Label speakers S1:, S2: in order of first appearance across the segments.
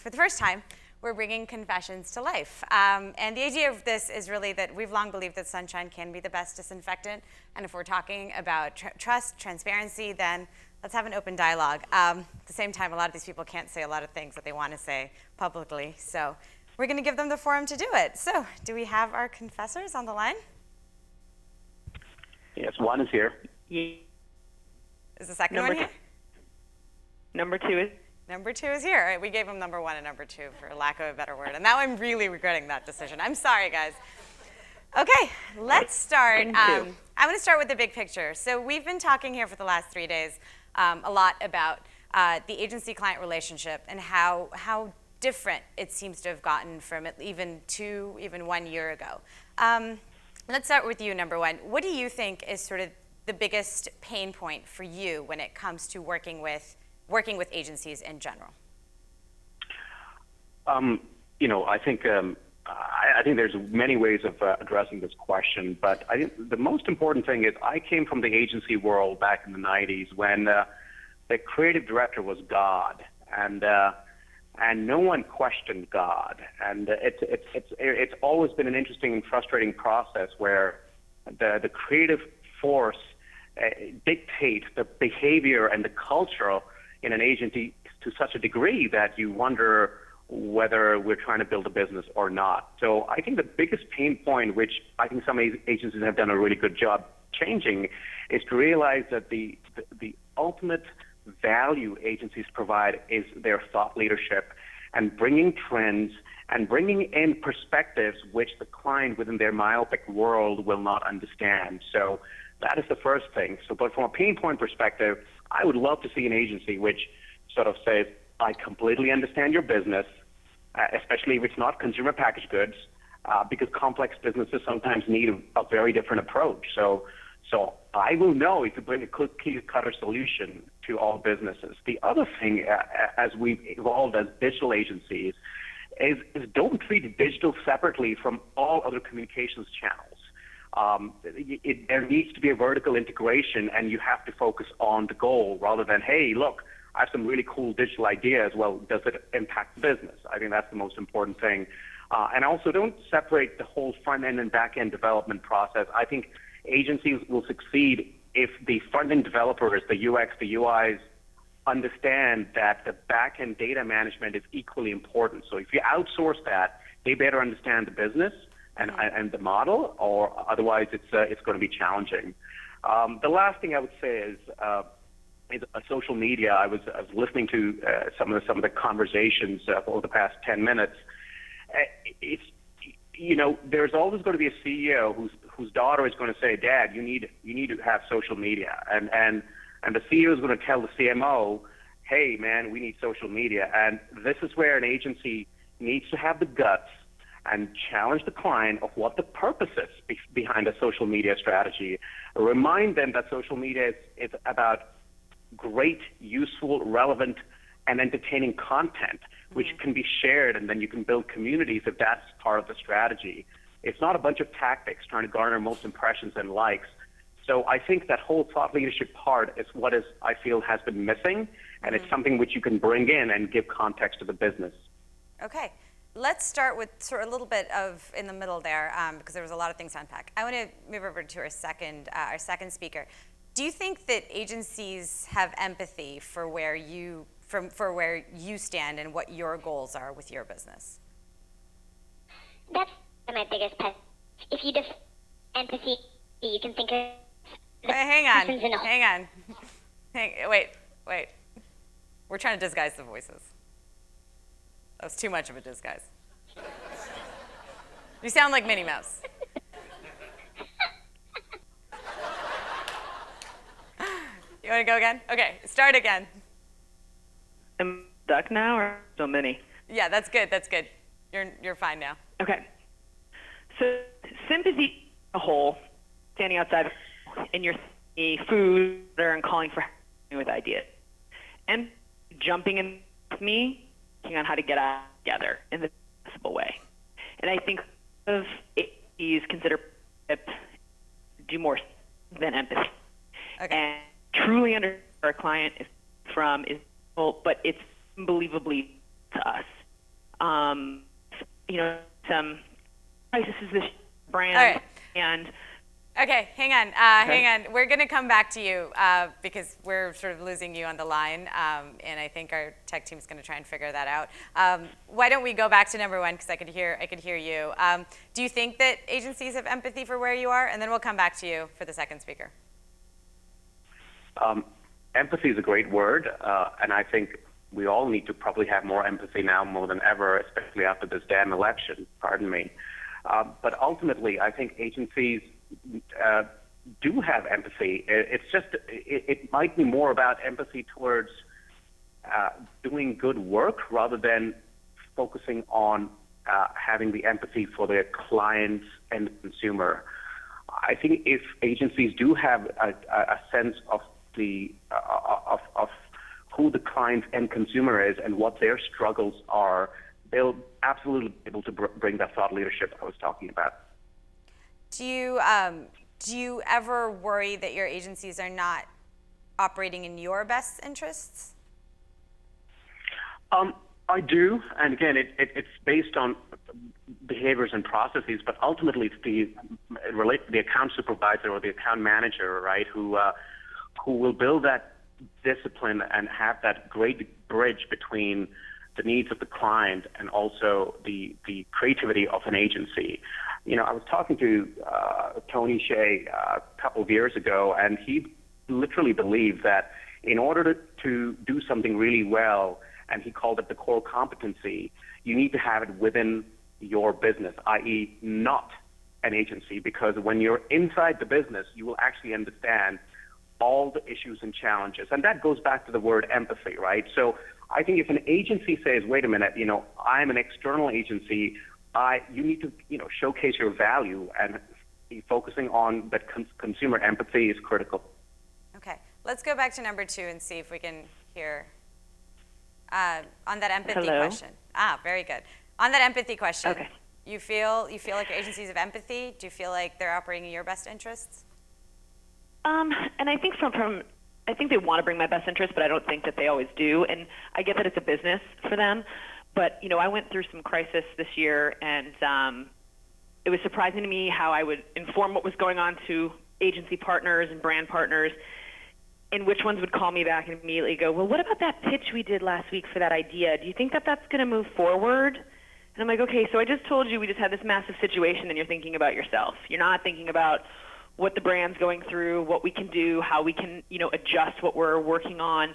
S1: for the first time, we're bringing confessions to life. And the idea of this is really that we've long believed that sunshine can be the best disinfectant. And if we're talking about trust, transparency, then let's have an open dialogue. At the same time, a lot of these people can't say a lot of things that they want to say publicly. So we're going to give them the forum to do it. So do we have our confessors on the line?
S2: Yes, one is here.
S1: Is the second one here?
S3: Number two is?
S1: Number two is here. Right, we gave him number one and number two for lack of a better word. And now I'm really regretting that decision. I'm sorry, guys. Okay, let's start. I'm going to start with the big picture. So we've been talking here for the last 3 days a lot about the agency-client relationship and how different it seems to have gotten from even 1 year ago. Let's start with you, number one. What do you think is sort of the biggest pain point for you when it comes to working with agencies in general?
S2: I think there's many ways of addressing this question, but I think the most important thing is I came from the agency world back in the 90s when the creative director was God, and no one questioned God. And it's always been an interesting and frustrating process where the creative force dictates the behavior and the culture in an agency to such a degree that you wonder whether we're trying to build a business or not. So I think the biggest pain point, which I think some agencies have done a really good job changing, is to realize that the ultimate value agencies provide is their thought leadership and bringing trends and bringing in perspectives which the client within their myopic world will not understand. So that is the first thing. But from a pain point perspective, I would love to see an agency which sort of says, I completely understand your business, especially if it's not consumer packaged goods, because complex businesses sometimes need a very different approach. So I will know if you bring a cookie-cutter solution to all businesses. The other thing, as we've evolved as digital agencies, is don't treat digital separately from all other communications channels. There needs to be a vertical integration, and you have to focus on the goal rather than, hey, look, I have some really cool digital ideas. Well, does it impact business? I think that's the most important thing. And also, don't separate the whole front-end and back-end development process. I think agencies will succeed if the front-end developers, the UX, the UIs, understand that the back-end data management is equally important. So if you outsource that, they better understand the business and the model, or otherwise it's going to be challenging. The last thing I would say is social media. I was listening to some of the conversations over the past 10 minutes. There's always going to be a CEO whose daughter is going to say, Dad, you need to have social media, and the CEO is going to tell the CMO, hey man, we need social media. And this is where an agency needs to have the guts and challenge the client of what the purpose is behind a social media strategy. Remind them that social media is about great, useful, relevant, and entertaining content, which can be shared, and then you can build communities if that's part of the strategy. It's not a bunch of tactics trying to garner most impressions and likes. So I think that whole thought leadership part is what I feel has been missing, and it's something which you can bring in and give context to the business.
S1: Okay. Let's start with sort of a little bit of in the middle there, because there was a lot of things to unpack. I want to move over to our second speaker. Do you think that agencies have empathy for where you stand and what your goals are with your business?
S4: That's my biggest pet. If you define empathy, you can think of
S1: hang on. Wait. We're trying to disguise the voices. That was too much of a disguise. You sound like Minnie Mouse. You want to go again? Okay, start again.
S3: Am I stuck now or still Minnie?
S1: Yeah, that's good. You're fine now.
S3: Okay. So sympathy a whole, standing outside in your food and calling for with ideas. And jumping in with me, thinking on how to get out together in the possible way. And I think of agencies consider do more than empathy.
S1: Okay.
S3: And truly understand where our client is from is, but it's unbelievably to us. some crises this brand.
S1: All right.
S3: And
S1: Okay, hang on, hang on. We're going to come back to you because we're sort of losing you on the line, and I think our tech team's going to try and figure that out. Why don't we go back to number one because I could hear you. Do you think that agencies have empathy for where you are? And then we'll come back to you for the second speaker.
S2: Empathy is a great word, and I think we all need to probably have more empathy now more than ever, especially after this damn election, pardon me. But ultimately, I think agencies do have empathy. It's just, it might be more about empathy towards doing good work rather than focusing on having the empathy for their clients and consumer. I think if agencies do have a sense of of who the client and consumer is and what their struggles are, they'll absolutely be able to bring that thought leadership I was talking about.
S1: Do you ever worry that your agencies are not operating in your best interests?
S2: I do, and again, it's based on behaviors and processes, but ultimately it's the account supervisor or the account manager, right, who will build that discipline and have that great bridge between the needs of the client and also the creativity of an agency. You know, I was talking to Tony Shea a couple of years ago, and he literally believed that in order to do something really well, and he called it the core competency, you need to have it within your business, i.e. not an agency, because when you're inside the business, you will actually understand all the issues and challenges. And that goes back to the word empathy, right? So I think if an agency says, wait a minute, you know, I'm an external agency, you need to, you know, showcase your value, and focusing on that consumer empathy is critical.
S1: Okay, let's go back to number two and see if we can hear on that empathy
S3: Hello.
S1: question. Very good. On that empathy question,
S3: Okay.
S1: you feel like your agencies have empathy? Do you feel like they're operating in your best interests?
S3: And I think I think they want to bring my best interest, but I don't think that they always do. And I get that it's a business for them. But, you know, I went through some crisis this year, and it was surprising to me how I would inform what was going on to agency partners and brand partners, and which ones would call me back and immediately go, well, what about that pitch we did last week for that idea? Do you think that that's going to move forward? And I'm like, okay, so I just told you we just had this massive situation, and you're thinking about yourself. You're not thinking about what the brand's going through, what we can do, how we can, you know, adjust what we're working on.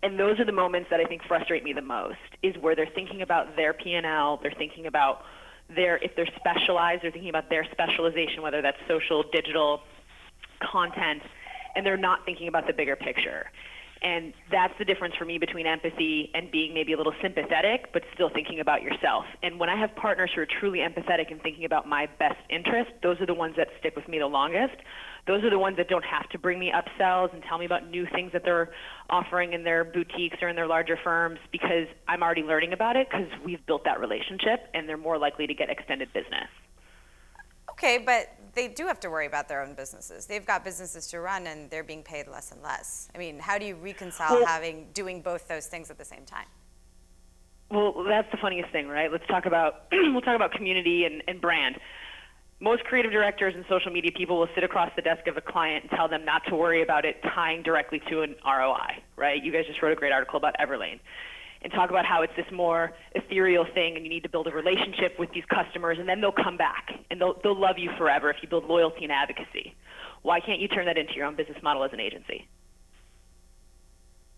S3: And those are the moments that I think frustrate me the most, is where they're thinking about their P&L, they're thinking about if they're specialized, they're thinking about their specialization, whether that's social, digital, content, and they're not thinking about the bigger picture. And that's the difference for me between empathy and being maybe a little sympathetic, but still thinking about yourself. And when I have partners who are truly empathetic and thinking about my best interest, those are the ones that stick with me the longest. Those are the ones that don't have to bring me upsells and tell me about new things that they're offering in their boutiques or in their larger firms, because I'm already learning about it because we've built that relationship, and they're more likely to get extended business.
S1: Okay, but they do have to worry about their own businesses. They've got businesses to run, and they're being paid less and less. I mean, how do you reconcile doing both those things at the same time?
S3: Well, that's the funniest thing, right? Let's talk about we'll talk about community and brand. Most creative directors and social media people will sit across the desk of a client and tell them not to worry about it tying directly to an ROI, right? You guys just wrote a great article about Everlane, and talk about how it's this more ethereal thing, and you need to build a relationship with these customers, and then they'll come back, and they'll love you forever if you build loyalty and advocacy. Why can't you turn that into your own business model as an agency?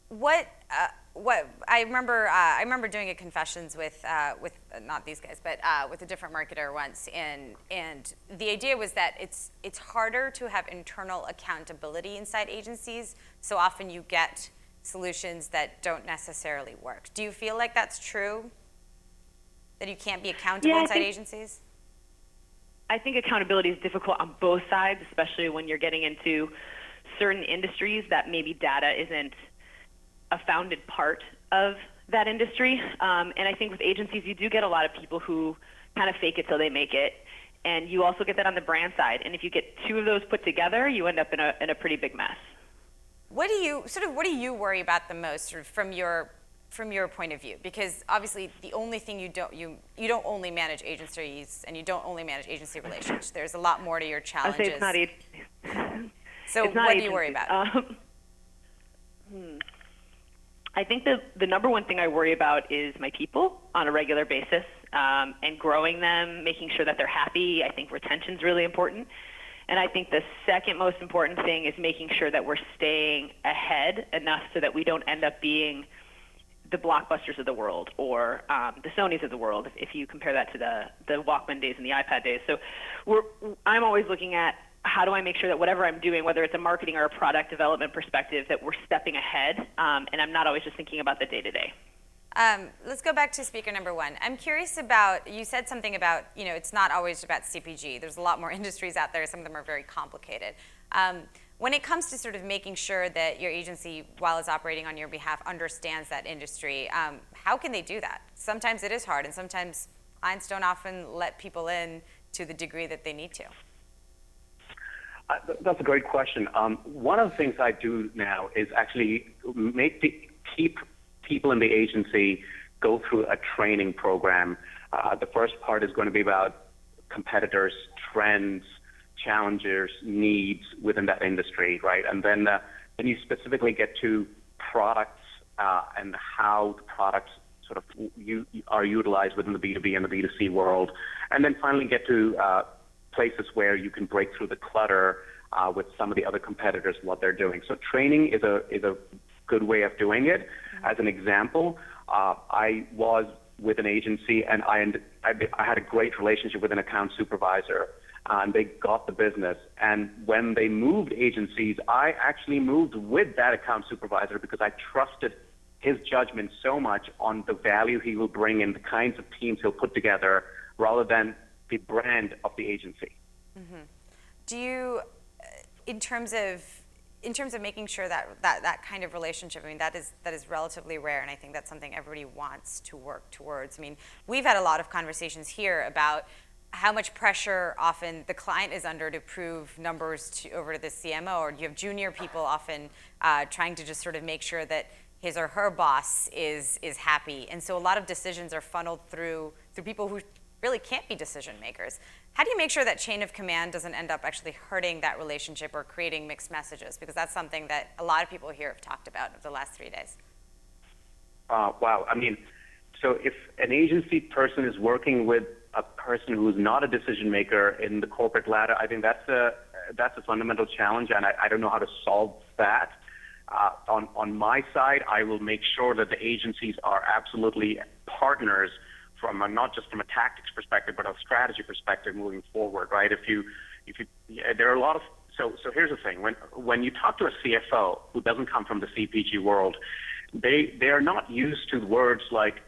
S1: What I remember doing a confessions with not these guys, but with a different marketer once, and the idea was that it's harder to have internal accountability inside agencies. So often you get solutions that don't necessarily work. Do you feel like that's true? That you can't be accountable inside agencies?
S3: I think accountability is difficult on both sides, especially when you're getting into certain industries that maybe data isn't a founded part of that industry. And I think with agencies, you do get a lot of people who kind of fake it till they make it. And you also get that on the brand side. And if you get two of those put together, you end up in a pretty big mess.
S1: What do you worry about the most, sort of from your from your point of view? Because obviously the only thing you don't only manage agencies and you don't only manage agency relations. There's a lot more to your challenges.
S3: I say it's not
S1: So
S3: it's not
S1: what do you worry about?
S3: I think the number one thing I worry about is my people on a regular basis, and growing them, making sure that they're happy. I think retention's really important. And I think the second most important thing is making sure that we're staying ahead enough so that we don't end up being the Blockbusters of the world or the Sonys of the world, if you compare that to the Walkman days and the iPad days. So I'm always looking at how do I make sure that whatever I'm doing, whether it's a marketing or a product development perspective, that we're stepping ahead, and I'm not always just thinking about the day-to-day.
S1: Let's go back to speaker number one. I'm curious about, you said something about, it's not always about CPG. There's a lot more industries out there. Some of them are very complicated. When it comes to sort of making sure that your agency, while it's operating on your behalf, understands that industry, how can they do that? Sometimes it is hard, and sometimes clients don't often let people in to the degree that they need to.
S2: That's a great question. One of the things I do now is actually keep people in the agency go through a training program. The first part is going to be about competitors, trends, challenges, needs within that industry, right? And then you specifically get to products and how the products sort of are utilized within the B2B and the B2C world. And then finally get to places where you can break through the clutter with some of the other competitors, what they're doing. So training is a good way of doing it. As an example, I was with an agency and I had a great relationship with an account supervisor, and they got the business. And when they moved agencies, I actually moved with that account supervisor because I trusted his judgment so much on the value he will bring and the kinds of teams he'll put together rather than the brand of the agency.
S1: Mm-hmm. Do you, in terms of making sure that kind of relationship, I mean, that is relatively rare, and I think that's something everybody wants to work towards. I mean, we've had a lot of conversations here about how much pressure often the client is under to prove numbers over to the CMO, or you have junior people often trying to just sort of make sure that his or her boss is happy, and so a lot of decisions are funneled through people who really can't be decision makers. How do you make sure that chain of command doesn't end up actually hurting that relationship or creating mixed messages? Because that's something that a lot of people here have talked about over the last 3 days.
S2: Wow. I mean, so if an agency person is working with a person who's not a decision maker in the corporate ladder, I think that's a fundamental challenge, and I don't know how to solve that. On my side, I will make sure that the agencies are absolutely partners not just from a tactics perspective, but a strategy perspective moving forward, right? There are a lot of, so here's the thing, when you talk to a CFO who doesn't come from the CPG world, they are not used to words like,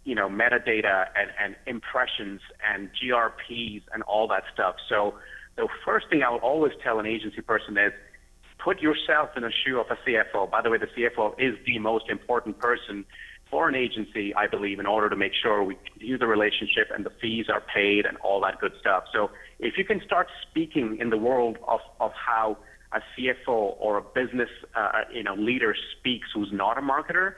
S2: metadata and impressions and GRPs and all that stuff. So the first thing I will always tell an agency person is, put yourself in the shoe of a CFO. By the way, the CFO is the most important person for an agency, I believe, in order to make sure we continue the relationship and the fees are paid and all that good stuff. So if you can start speaking in the world of how a CFO or a business leader speaks who's not a marketer,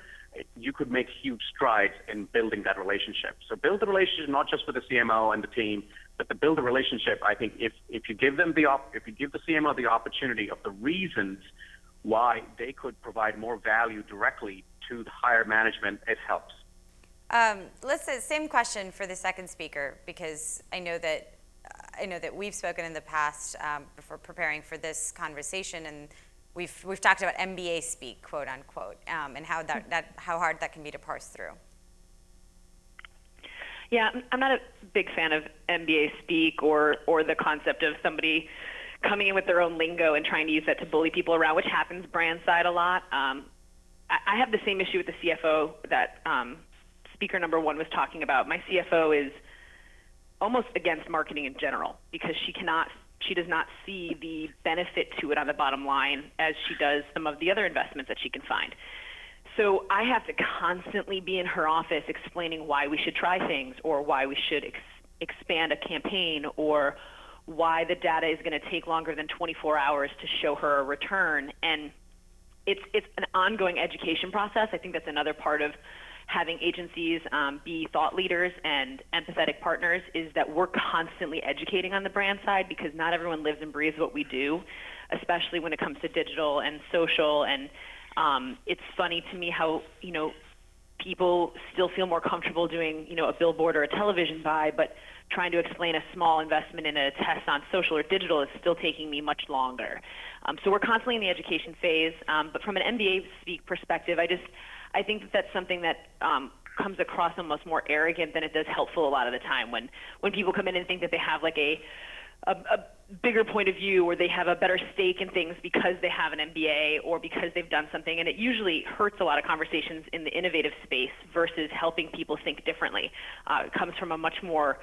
S2: you could make huge strides in building that relationship. So build the relationship not just with the CMO and the team, but to build a relationship. I think if you give the CMO the opportunity of the reasons why they could provide more value directly to the higher management, it helps.
S1: Let's say same question for the second speaker, because I know that we've spoken in the past before preparing for this conversation, and we've talked about MBA speak, quote unquote, and how hard that can be to parse through.
S3: Yeah, I'm not a big fan of MBA speak or the concept of somebody coming in with their own lingo and trying to use that to bully people around, which happens brand side a lot. I have the same issue with the CFO that speaker number one was talking about. My CFO is almost against marketing in general because she does not see the benefit to it on the bottom line as she does some of the other investments that she can find. So I have to constantly be in her office explaining why we should try things or why we should expand a campaign or why the data is going to take longer than 24 hours to show her a return. And it's an ongoing education process. I think that's another part of having agencies be thought leaders and empathetic partners, is that we're constantly educating on the brand side, because not everyone lives and breathes what we do, especially when it comes to digital and social. And it's funny to me how, people still feel more comfortable doing, a billboard or a television buy, but trying to explain a small investment in a test on social or digital is still taking me much longer. So we're constantly in the education phase. But from an MBA speak perspective, I think that that's something that comes across almost more arrogant than it does helpful a lot of the time. When people come in and think that they have like a bigger point of view, or they have a better stake in things because they have an MBA or because they've done something, and it usually hurts a lot of conversations in the innovative space versus helping people think differently. It comes from a much more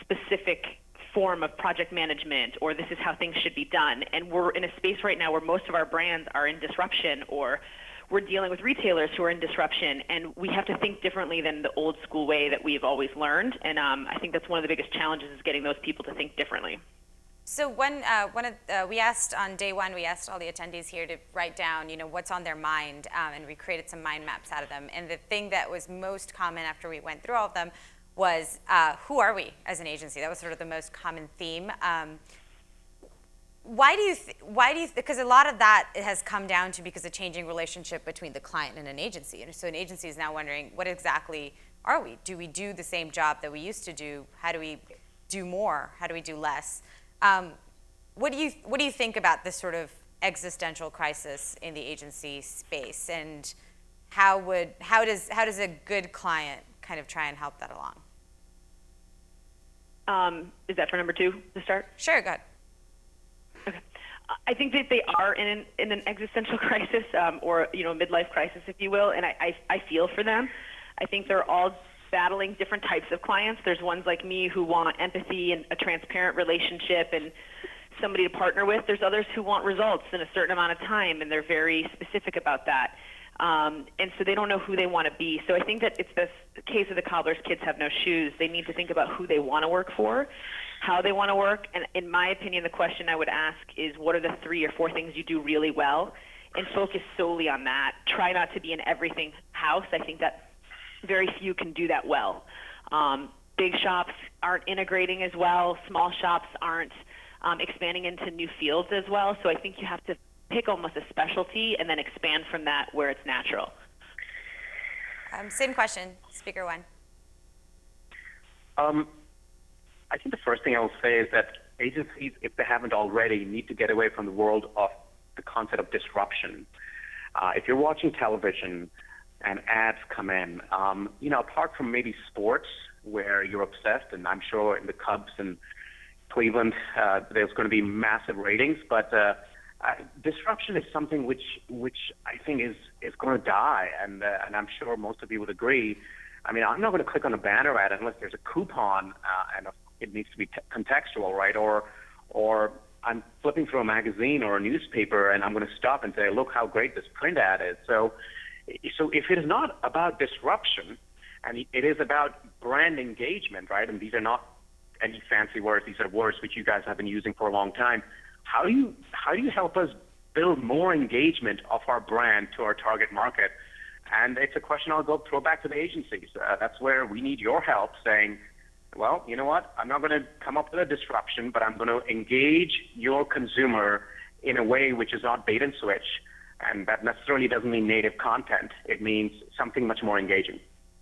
S3: specific form of project management, or this is how things should be done. And we're in a space right now where most of our brands are in disruption, or we're dealing with retailers who are in disruption, and we have to think differently than the old school way that we've always learned. And I think that's one of the biggest challenges, is getting those people to think differently.
S1: So we asked on day one, we asked all the attendees here to write down, what's on their mind, and we created some mind maps out of them. And the thing that was most common after we went through all of them was, who are we as an agency? That was sort of the most common theme. Why do you because a lot of that has come down to because of changing relationship between the client and an agency. And so an agency is now wondering, what exactly are we? Do we do the same job that we used to do? How do we do more? How do we do less? What do you think about this sort of existential crisis in the agency space, and how does a good client kind of try and help that along?
S3: Is that for number two to start?
S1: Sure, go ahead.
S3: Okay. I think that they are in an existential crisis, or midlife crisis, if you will, and I feel for them. I think they're all battling different types of clients. There's ones like me who want empathy and a transparent relationship and somebody to partner with. There's others who want results in a certain amount of time, and they're very specific about that. And so they don't know who they want to be. So I think that it's the case of the cobbler's kids have no shoes. They need to think about who they want to work for, how they want to work. And in my opinion, the question I would ask is, what are the 3 or 4 things you do really well? And focus solely on that. Try not to be an everything house. I think that very few can do that well. Big shops aren't integrating as well. Small shops aren't expanding into new fields as well. So I think you have to pick almost a specialty and then expand from that where it's natural.
S1: Same question, speaker one.
S2: I think the first thing I will say is that agencies, if they haven't already, need to get away from the world of the concept of disruption. If you're watching television and ads come in, apart from maybe sports where you're obsessed, and I'm sure in the Cubs and Cleveland there's going to be massive ratings, but disruption is something which I think is going to die, and I'm sure most of you would agree. I mean, I'm not going to click on a banner ad unless there's a coupon, and it needs to be contextual, right? Or I'm flipping through a magazine or a newspaper, and I'm going to stop and say, look how great this print ad is. So if it is not about disruption, and it is about brand engagement, right? And these are not any fancy words; these are words which you guys have been using for a long time. How do you help us build more engagement of our brand to our target market? And it's a question I'll throw back to the agencies. That's where we need your help, saying, well, you know what? I'm not going to come up with a disruption, but I'm going to engage your consumer in a way which is not bait and switch. And that necessarily doesn't mean native content. It means something much more engaging.